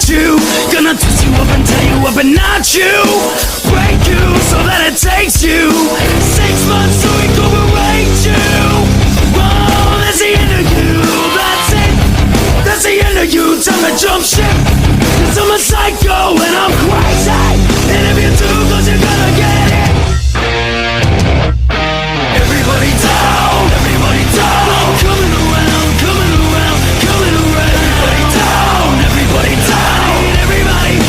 not you. Gonna twist you up and tear you up and not you. Break you so that it takes you 6 months to recuperate you. Oh, that's the end of you, that's it. That's the end of you, time to jump ship. Cause I'm a psycho and I'm crazy. And if you're too close, you're gonna get it. Everybody down, everybody down. I'm coming around, coming around, coming around. Everybody down, everybody down.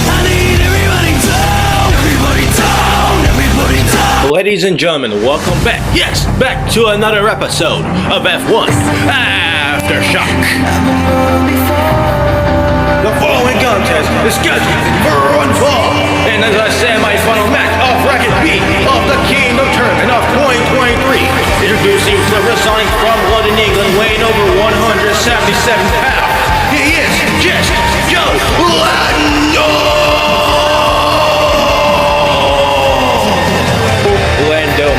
I need everybody down. Everybody down, everybody down. Ladies and gentlemen, welcome back. Yes, back to another episode of F1 Aftershock. The following contest is scheduled for one fall, and as I say, my final match of Bracket B of the Kingdom Tournament of 2023, introducing to resigning from London, England, weighing over 177 pounds. He is just Joe Lando,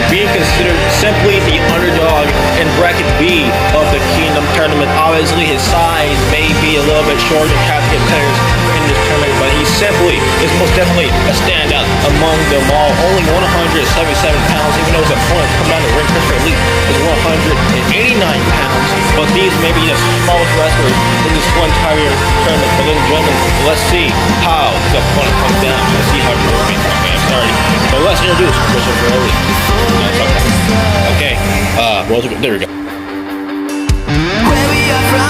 being considered simply the underdog in Bracket B of the Kingdom Tournament. Obviously, his size may be a little bit short than half the competitors in this tournament, but he simply is most definitely a standout among them all. Only 177 pounds, even though his opponent come down the ring, Christopher Elite, is 189 pounds. But these may be the smallest wrestlers in this one entire tournament. But ladies and gentlemen, let's see how the opponent comes down. Let's see how the opponent comes down. Sorry. But let's introduce Christopher Elite. Okay, there we go. Where we are from,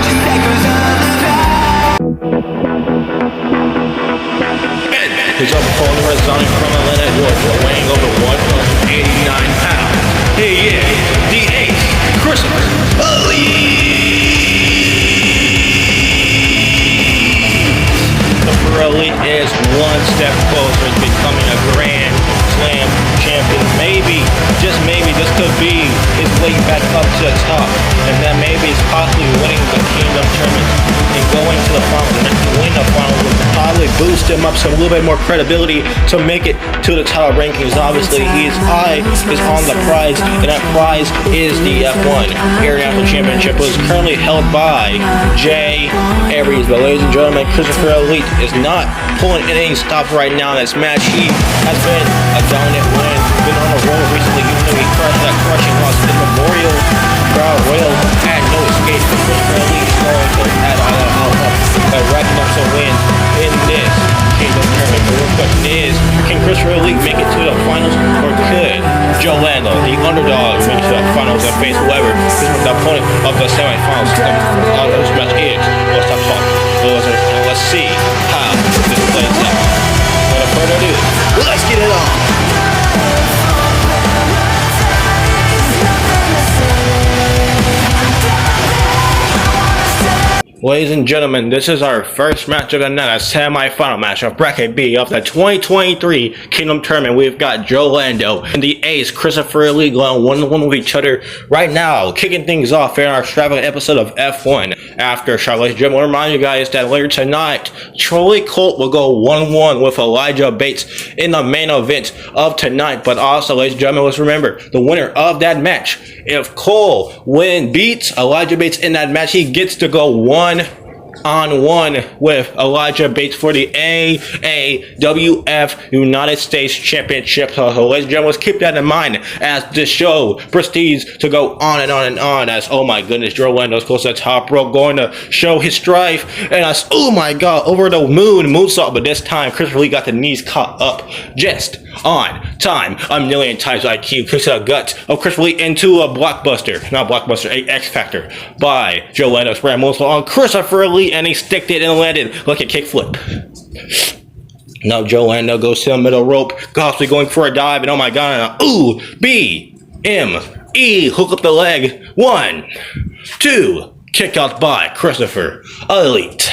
just echoes of the past. His opponent resigning from Atlanta, Georgia, weighing over 189 pounds. He is the ace, Christopher Elite. Christopher Elite is one step closer to becoming a Grand Slam champion. Maybe, just maybe, this could be his way back up to the top, and then maybe it's possibly winning the Kingdom Tournament and going to the finals. And if he win the finals, would probably boost him up some a little bit more credibility to make it to the title rankings. Obviously, his eye is on the prize, and that prize is the F1 Area National Championship, which is currently held by Jay Aries. But ladies and gentlemen, Christopher Elite is not pulling any stops right now in this match. He has been a dominant win, been on a roll recently, even though he crushed that crushing loss in Memorial Crowd Royal. Had no escape from Christopher Elite, going to add all that out by racking up some wins in this Kingdom Tournament. But the question is, can Christopher Elite make it to the finals, or could Joe Lando, the underdog, make it to the finals and face whoever is the opponent of the semifinals? This match is. Let's stop talking. Let's see how this plays out. Without further ado, let's get it on. Ladies and gentlemen, this is our first match of the night, a semi-final match of Bracket B of the 2023 Kingdom Tournament. We've got Joe Lando and the ace Christopher Elite going one-on-one with each other right now, kicking things off in our extravagant episode of F1 Aftershock. Ladies and gentlemen, I want to remind you guys that later tonight, Troy Colt will go 1-1 with Elijah Bates in the main event of tonight. But also, ladies and gentlemen, let's remember, the winner of that match, if Cole beats Elijah Bates in that match, he gets to go 1-on-1 with Elijah Bates for the AAWF United States Championship. So ladies and gentlemen, let's keep that in mind as this show proceeds to go on and on and on. As, oh my goodness, Joe Lando's close to the top rope, going to show his strife. And as, oh my god, over the moonsault. But this time, Christopher Lee got the knees caught up just on time. A million times IQ kicks the guts of Christopher Lee into a a X Factor by Joe Lando. Spraying moonsault on Christopher Lee, and he sticked it and landed like a kickflip. Now Joe Lando goes to the middle rope, possibly going for a dive, and oh my god, ooh, BME, hook up the leg, 1, 2, kick out by Christopher Elite.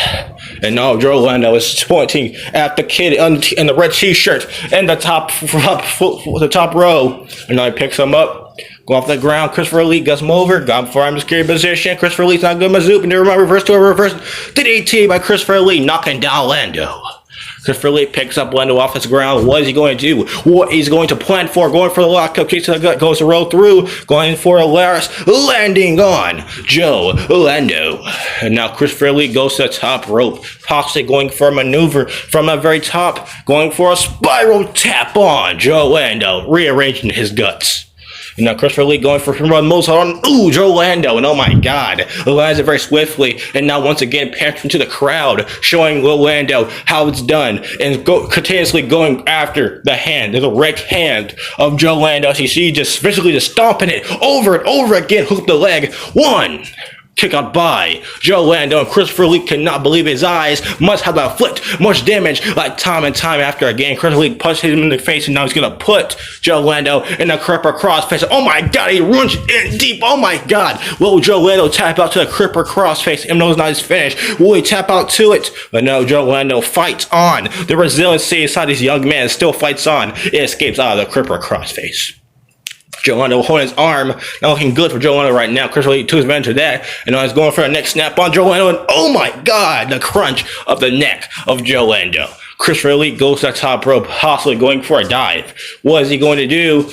And now Joe Lando is pointing at the kid in the red t-shirt and the top row, and now he picks him up. Go off the ground, Christopher Elite gets him over, got him for him to scary position. Christopher Elite's not good, Mazoop, and they reverse to a reverse DDT by Christopher Elite, knocking down Lando. Christopher Lee picks up Lando off his ground. What is he going to do? What he's going to plan for? Going for the lockup, kicks to the gut, goes to roll through, going for a last landing on Joe Lando. And now Christopher Lee goes to the top rope, possibly going for a maneuver from the very top, going for a spiral tap on Joe Lando, rearranging his guts. And now Christopher Lee going for a most on Joe Lando, and oh my god, lands it very swiftly, and now once again pants into the crowd, showing Lando how it's done, and continuously going after the hand, the right hand of Joe Lando. As you see, just physically just stomping it over and over again, hook the leg, one. Kick out by Joe Lando, and Christopher Lee cannot believe his eyes. Must have inflict much damage like time and time after again. Christopher Lee punches him in the face, and now he's gonna put Joe Lando in the Cripper crossface. Oh my god, he runs in deep. Oh my god. Will Joe Lando tap out to the Cripper crossface? Even though it's not his finish, will he tap out to it? But no, Joe Lando fights on. The resiliency inside this young man still fights on. It escapes out of the Cripper crossface. Joe Lando holding his arm, not looking good for Joe Lando right now. Christopher Lee took advantage of that, and now he's going for a neck snap on Joe Lando, and oh my god, the crunch of the neck of Joe Lando. Christopher Lee goes to the top rope, possibly going for a dive. What is he going to do?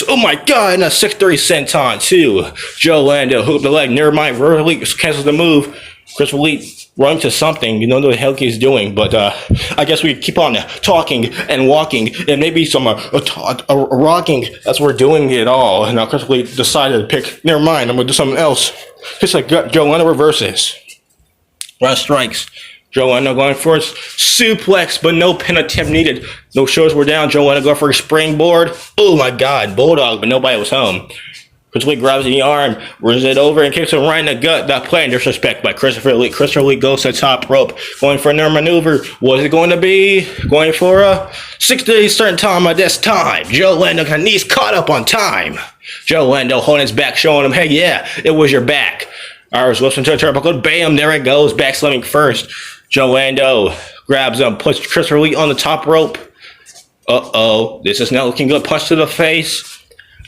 Oh my god, and a 630 senton to Joe Lando. Hook up the leg, never mind, vertically cancels the move. Christopher Lee running to something, you don't know what the hell he's doing, but I guess we keep on talking and walking, and maybe some rocking. That's what we're doing it all. And now Christopher Lee decided to pick, never mind, I'm going to do something else. Just like Joe Lando reverses. Run strikes. Joe Lando going for his suplex, but no pin attempt needed. No shows were down. Joe Lando going for a springboard. Oh my god, Bulldog, but nobody was home. Christopher Lee grabs the arm, runs it over, and kicks him right in the gut. That play in disrespect by Christopher Lee. Christopher Lee goes to the top rope, going for another maneuver. What is it going to be? Going for a 60 certain time at this time. Joe Lando got knees caught up on time. Joe Lando holding his back, showing him, hey, yeah, it was your back. Iris Wilson to the turnbuckle. Bam, there it goes. Back slamming first. Joe Lando grabs him, puts Christopher Lee on the top rope. Uh-oh, this is not looking good. Punch to the face.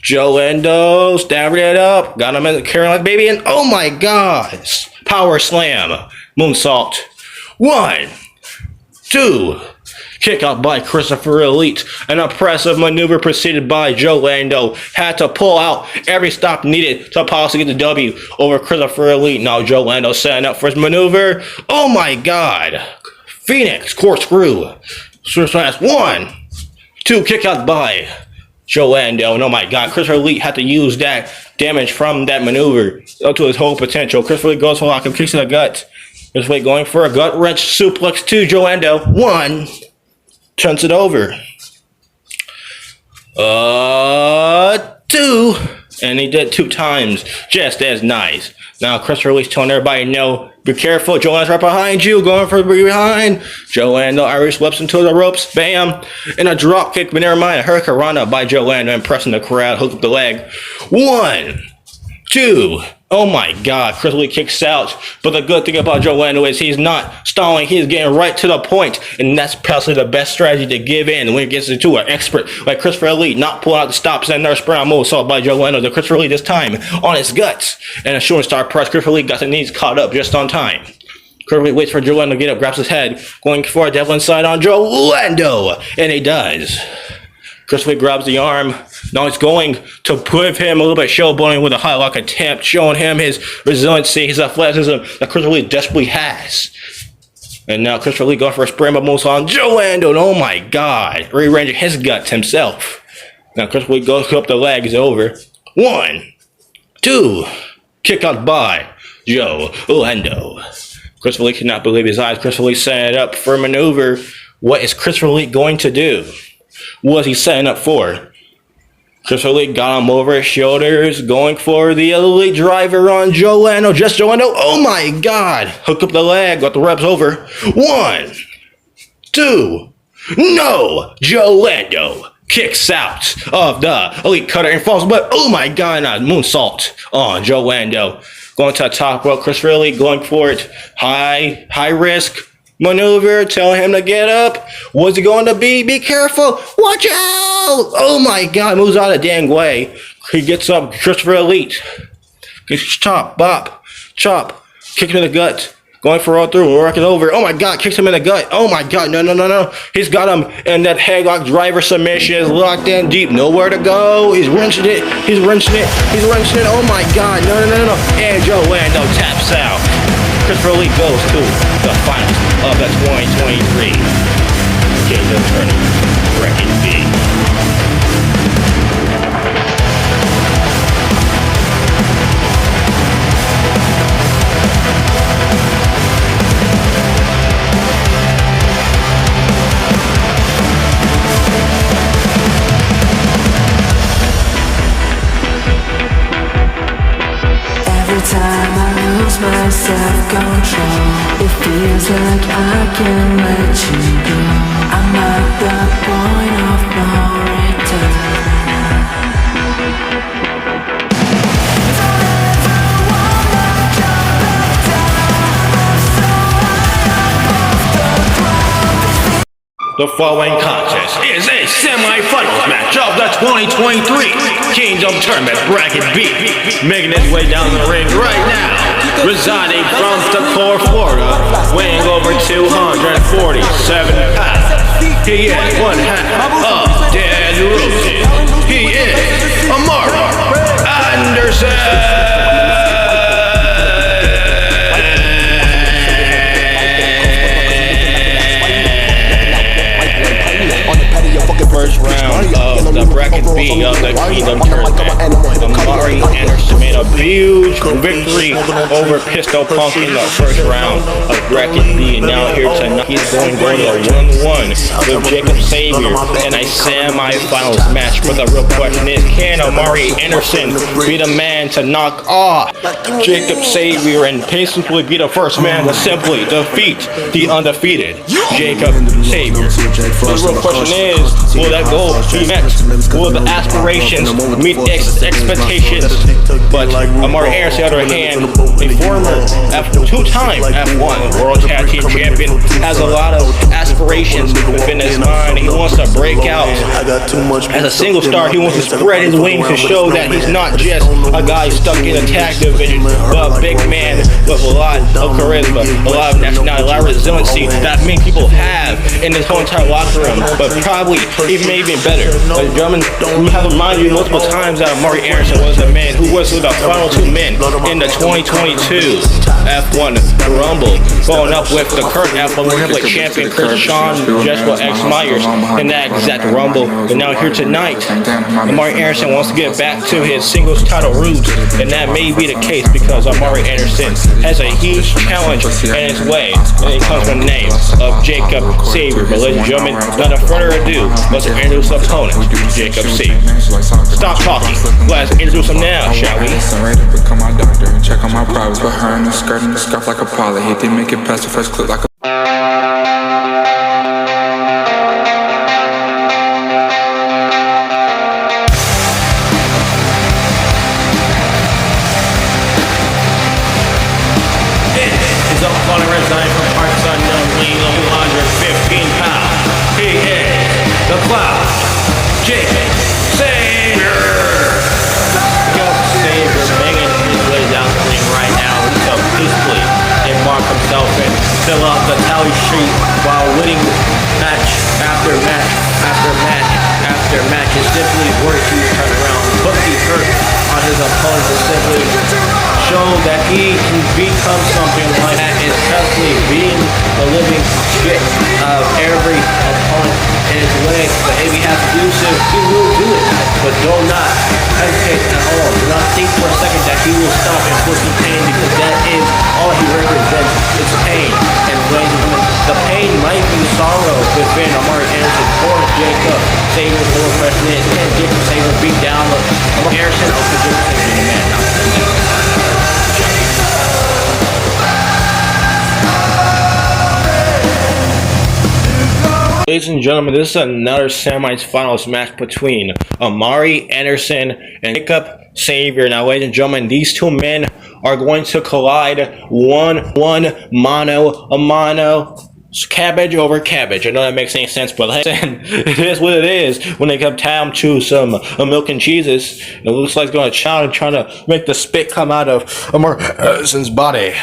Joe Lando stabbing it up, got him in the Carolina baby, and oh my god! Power slam, moonsault. 1, 2, kick out by Christopher Elite. An impressive maneuver preceded by Joe Lando. Had to pull out every stop needed to possibly get the W over Christopher Elite. Now Joe Lando setting up for his maneuver. Oh my god! Phoenix corkscrew. 1, 2, kick out by Joe Lando, and oh my god, Christopher Lee had to use that damage from that maneuver up to his whole potential. Christopher Lee goes for a lock and kicks to the gut. Christopher Lee going for a gut wrench suplex to Joe Lando. 1, turns it over. 2, and he did 2 times, just as nice. Now Christopher Lee's telling everybody, no, be careful, Joe Lando's right behind you, going for behind. Joe Lando Irish whips into the ropes, bam, and a drop kick, but never mind, a hurricanrana by Joe Lando, impressing the crowd, hooked up the leg. 1, 2, oh my god, Christopher Lee kicks out, but the good thing about Joe Lando is he's not stalling, he's getting right to the point, and that's probably the best strategy to give in when it gets into an expert like Christopher Lee, not pulling out the stops and another spring move assault by Joe Lando. The Christopher Lee this time on his guts, and a shooting star press. Christopher Lee got the knees caught up just on time. Christopher Lee waits for Joe Lando to get up, grabs his head, going for a devil inside on Joe Lando, and he does. Christopher Lee grabs the arm. Now he's going to put him a little bit showboating with a high lock attempt, showing him his resiliency, his athleticism that Christopher Lee desperately has. And now Christopher Lee going for a springboard moves on Joe Lando, and oh my god, rearranging his guts himself. Now Christopher Lee goes up the leg, is over. 1, 2, kick out by Joe Lando. Christopher Lee cannot believe his eyes. Christopher Lee setting it up for a maneuver. What is Christopher Lee going to do? What is he setting up for? Christopher Lee got him over his shoulders, going for the elite driver on Joe Lando. Just Joe Lando. Oh my god. Hook up the leg, got the reps over. 1, 2, no! Joe Lando kicks out of the elite cutter and falls, but oh my god, a moonsault on Joe Lando. Going to the top rope, Christopher Lee going for it. High risk maneuver, telling him to get up. What's it going to be? Be careful. Watch out. Oh my god, moves out of the dang way. He gets up, Christopher Elite. Chop, bop, chop. Kick him in the gut. Going for all through, working over. Oh my God, kicks him in the gut. Oh my God, no. He's got him in that headlock driver submission. Is locked in deep, nowhere to go. He's wrenching it. Oh my God, no. And Joe Lando taps out. Christopher Lee goes to the finals of the 2023 Kingdom Tournament. Wrecking B. Every time I lose my self-control, it feels like I can't let you go. I'm at the point of no return. Don't ever wanna jump back down. I'm so high up off the ground. The following contest is a semi-finals match of the 2023 Kingdom Tournament Bracket B. Making his way down the ring right now, residing from Decatur, Florida, weighing over 247 pounds. He is one half of Dead Roses. He is Amari Anderson. First round of the bracket B of the Kingdom Tournament. Amari Anderson made a huge victory over Pistol Punk in the first round of bracket B, and now here tonight he's going to 1-1 with Jacob Savior in a semi-finals match. But the real question is, can Amari Anderson be the man to knock off Jacob Savior and basically be the first man to simply defeat the undefeated Jacob Savior? The real question is, will that goal be met? Will the aspirations meet expectations? But Amari Anderson, on the other hand, a former two-time F1 World Tag Team Champion, has a lot of aspirations within his mind. He wants to break out as a single star. He wants to spread his wings to show that he's not just a guy stuck in a tag division, but a big man with a lot of charisma, a lot of nationality, a lot of resiliency that many people have in this whole entire locker room, but probably even better. Ladies and gentlemen, we have reminded you multiple times that Amari Anderson was the man who was the final two men in the 2022 F1 Rumble, going up with the current F1 Heavyweight Champion Sean Jesper X Myers in that exact Rumble. And now here tonight, Amari Anderson wants to get back to his singles title roots, and that may be the case because Amari Anderson has a huge challenge in his way, and it comes from the name of Jacob Savior. But ladies and gentlemen, without further ado, let's introduce the opponent, Jacob Savior. Stop talking. Let's introduce him now, shall we? Ready to become my doctor and check on my problems, but her in the skirt and the scarf like a pilot. Hit they make it past the first clip like a fill up the tally sheet while winning match after match after match after match. It simply works to turn around, put the hurt on his opponent to simply show that he can become something like that, especially being the living shit of every opponent in his way. But if he has to do so, he will do it. But do not hesitate at all. Do not think for a second that he will stop and put some pain, because that is all he represents. It's pain. And ladies and gentlemen, the pain might be sorrow within Amari Anderson or Jacob Savior. The real question is, can Jacob Savior beat down Amari Anderson, or can Jacob Savior be the man? Ladies and gentlemen, this is another semi-finals match between Amari Anderson and Jacob Savior. Now, ladies and gentlemen, these two men are going to collide mano a mano. Cabbage over cabbage. I know that makes any sense, but listen, it is what it is when they come time to some milk and cheeses. It looks like it's going to trying to make the spit come out of Amari Anderson's body.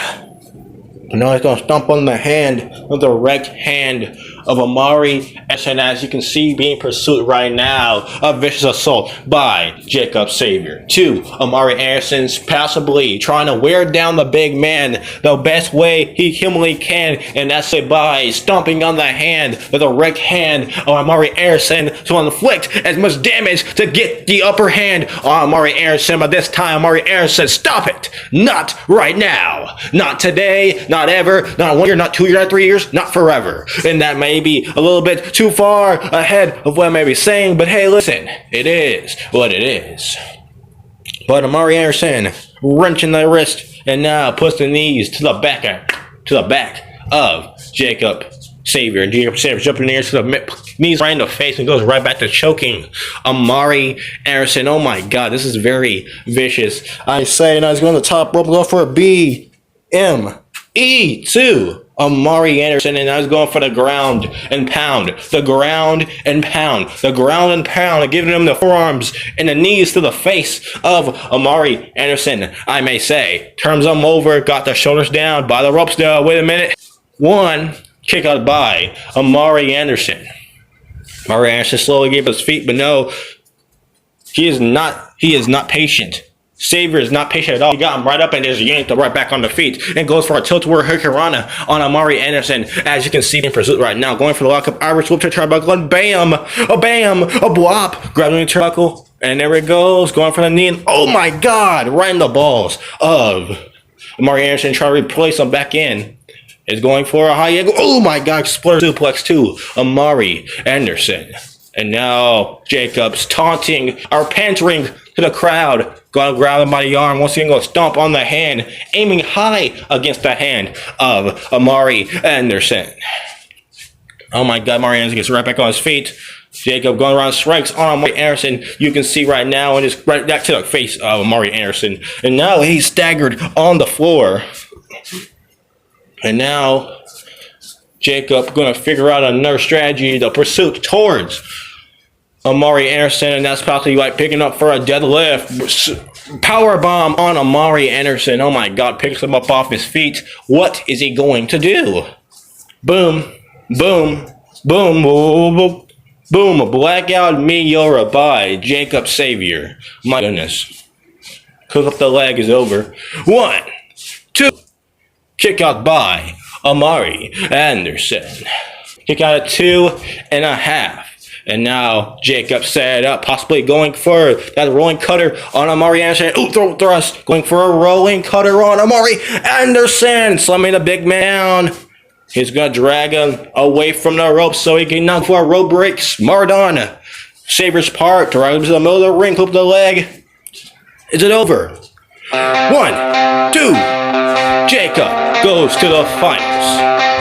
Now he's going to stomp on the hand, the direct hand of Amari. And as you can see, being pursued right now, a vicious assault by Jacob Xavier. 2, Amari Anderson's passively trying to wear down the big man the best way he humanly can, and that's it by stomping on the hand, the direct hand of Amari Anderson to inflict as much damage to get the upper hand on Amari Anderson. But this time, Amari Anderson, stop it! Not right now! Not today! Not ever, not 1 year, not 2 years, not 3 years, not forever. And that may be a little bit too far ahead of what I may be saying, but hey, listen, it is what it is. But Amari Anderson wrenching the wrist and now puts the knees to the back of Jacob Xavier. And Jacob Xavier jumping in to the knees right in the face and goes right back to choking Amari Anderson. Oh my god, this is very vicious. I say now he's going to the top rope, go for a BME2. Amari Anderson, and I was going for the ground and pound, and giving him the forearms and the knees to the face of Amari Anderson. I may say, turns him over, got the shoulders down, by the ropes down. Wait a minute. 1 kick out by Amari Anderson. Amari Anderson slowly gave his feet, but no, he is not patient. Xavier is not patient at all. He got him right up and just yanked him right back on the feet and goes for a tilt-a-whirl hurricanrana on Amari Anderson. As you can see in pursuit right now, going for the lockup Irish whip to turnbuckle, and bam, a blop, grabbing the turnbuckle, and there it goes, going for the knee, and oh my god, right in the balls of Amari Anderson, trying to replace him back in. Is going for a high angle. Oh my god, split suplex to Amari Anderson. And now Jacob's taunting or pantering to the crowd. Gonna grab him by the arm. Once again, gonna stomp on the hand, aiming high against the hand of Amari Anderson. Oh my god, Amari Anderson gets right back on his feet. Jacob going around strikes on Amari Anderson. You can see right now, and just right back to the face of Amari Anderson. And now he's staggered on the floor. And now Jacob going to figure out another strategy, the pursuit towards Amari Anderson, and that's probably like picking up for a deadlift. Power bomb on Amari Anderson. Oh my god, picks him up off his feet. What is he going to do? Boom, boom, boom, boom, boom, boom. A blackout Miura by Jacob Xavier. My goodness. Cook up the leg is over. 1, 2. Kick out by Amari Anderson. Kick out at 2.5. And now Jacob set up, possibly going for that rolling cutter on Amari Anderson. Ooh, throw thrust. Going for a rolling cutter on Amari Anderson. Slamming the big man down. He's going to drag him away from the ropes so he can knock for a rope break. Smart on Xavier's part. Drag him to the middle of the ring. Hook the leg. Is it over? 1, 2. Jacob goes to the finals.